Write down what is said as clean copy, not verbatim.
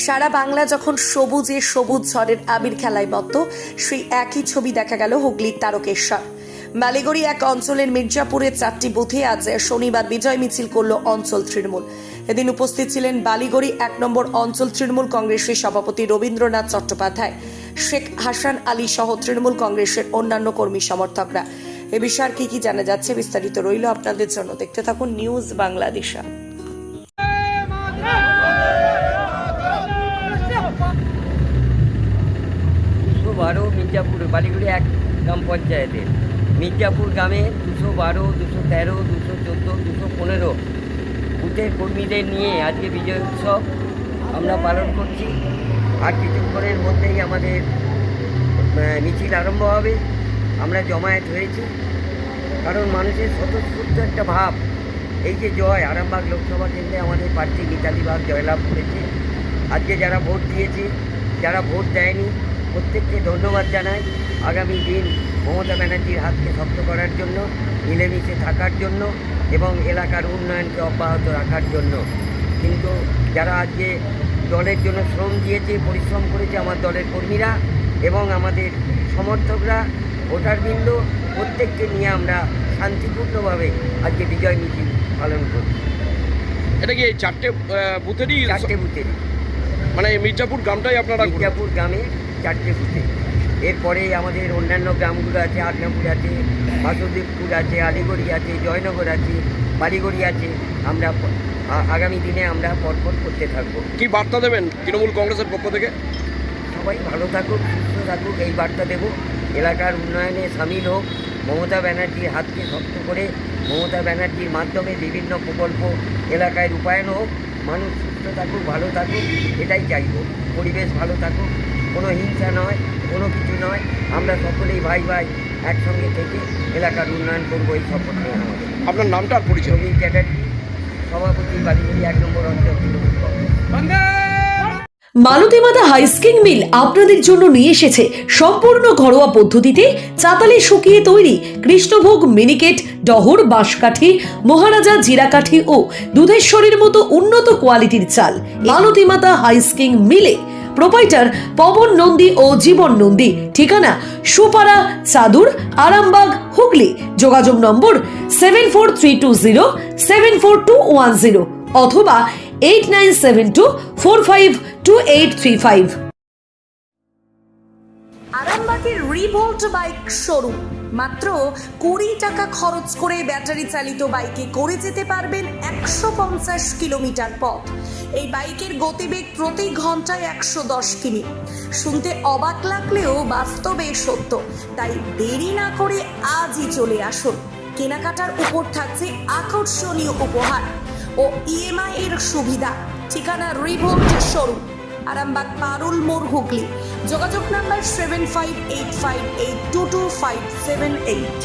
সারা বাংলা যখন সবুজে সবুজ ঝড়ের আবির খেলায় মত্ত, সেই একই ছবি দেখা গেল হুগলির তারকেশ্বর বালিগড়ি এক অঞ্চলের মির্জাপুরের 4টি বুথে আজ শনিবার বিজয় মিছিল করল অঞ্চল তৃণমূল। এদিন উপস্থিত ছিলেন বালিগড়ি 1 নম্বর অঞ্চল তৃণমূল কংগ্রেসের সভাপতি রবীন্দ্রনাথ চট্টোপাধ্যায়, শেখ হাসান আলী সহ তৃণমূল কংগ্রেসের অন্যান্য কর্মী সমর্থকরা। এ বিষয়ে কি জানা যাচ্ছে বিস্তারিত রইল আপনাদের জন্য, দেখতে থাকুন নিউজ বাংলাদেশা। 212 মির্জাপুর বালিগুড়ি 1 গ্রাম পঞ্চায়েতে মির্জাপুর গ্রামে 212, 213, 214, 215 বুথের কর্মীদের নিয়ে আজকে বিজয় উৎসব আমরা পালন করছি। আর কিছুক্ষণের মধ্যেই আমাদের মিছিল আরম্ভ হবে। আমরা জমায়েত হয়েছি কারণ মানুষের স্বতঃস্ফূর্ত একটা ভাব, এই যে জয় আরামবাগ লোকসভা কেন্দ্রে আমাদের প্রার্থী মিতালি বাগ জয়লাভ করেছে। আজকে যারা ভোট দিয়েছে, যারা ভোট দেয়নি, প্রত্যেককে ধন্যবাদ জানাই। আগামী দিন মমতা ব্যানার্জির হাতকে শক্ত করার জন্য, মিলেমিশে থাকার জন্য এবং এলাকার উন্নয়নকে অব্যাহত রাখার জন্য। কিন্তু যারা আজকে দলের জন্য শ্রম দিয়েছে, পরিশ্রম করেছে, আমার দলের কর্মীরা এবং আমাদের সমর্থকরা, ভোটারবৃন্দ, প্রত্যেককে নিয়ে আমরা শান্তিপূর্ণভাবে আজকে বিজয় মিছিল পালন করছি। এটা কি এই 4টে বুথেরই? 4টে বুথেরই, মানে মির্জাপুর গ্রামটাই আপনারা? মির্জাপুর গ্রামে 4টে বুথে। এরপরে আমাদের অন্যান্য গ্রামগুলো আছে, আদনাপুর আছে, বাসুদেবপুর আছে, আলিগড়ি আছে, জয়নগর আছে, বালিগড়ি আছে। আমরা আগামী দিনে আমরা পরপর করতে থাকবো। কি বার্তা দেবেন তৃণমূল কংগ্রেসের পক্ষ থেকে? সবাই ভালো থাকুক, সুস্থ থাকুক, এই বার্তা দেব। এলাকার উন্নয়নে সামিল হোক, মমতা ব্যানার্জির হাতকে শক্ত করে মমতা ব্যানার্জির মাধ্যমে বিভিন্ন প্রকল্প এলাকায় রূপায়ণ হোক। মানুষ সুস্থ থাকুক, ভালো থাকুক, এটাই চাইব। পরিবেশ ভালো থাকুক, কোনো হিংসা নয়, কোনো কিছু নয়। আমরা সকলেই ভাই ভাই একসঙ্গে থেকে এলাকার উন্নয়ন করবো, এই শপথ নিয়ে আমাদের। আপনার নামটা আর পরিচয়? রবীন চ্যাটার্জি, সভাপতি বালিগুড়ি 1 নম্বর অঞ্চল তৃণমূল কংগ্রেস। মালতী মাতা হাইস্কিং মিল আপনাদের জন্য নিয়ে এসেছে সম্পূর্ণ ঘরোয়া পদ্ধতিতে চাতালে শুকিয়ে তৈরি কৃষ্ণভোগ মিনিকেট, ডহর, বাঁশকাঠি, মহারাজা জিরাকাঠি ও দুধেশ্বরীর মতো উন্নত কোয়ালিটির চাল। মালতী মাতা হাইস্কিং মিলে প্রোপাইটার পবন নন্দী ও জীবন নন্দী। ঠিকানা সুপারা চাদুর, আরামবাগ, হুগলি। যোগাযোগ নম্বর 7432074210 অথবা 8972452835। আরামবাগের রিভোল্ট বাইক শোরুম, মাত্র 20 টাকা খরচ করে ব্যাটারি চালিত বাইকে করে যেতে পারবেন 150 কিলোমিটার পথ। এই বাইকের গতিবেগ প্রতি ঘন্টায় 110 কিমি। শুনতে অবাক লাগলেও বাস্তবে সত্য, তাই দেরি না করে আজই চলে আসুন। কেনাকাটার উপর থাকছে আকর্ষণীয় উপহার ও ইএমআই এর সুবিধা। ঠিকানা রিভোল্ট শোরুম, আরামবাগ পারুল মোড়, হুগলি। যোগাযোগ নাম্বার 7585822578।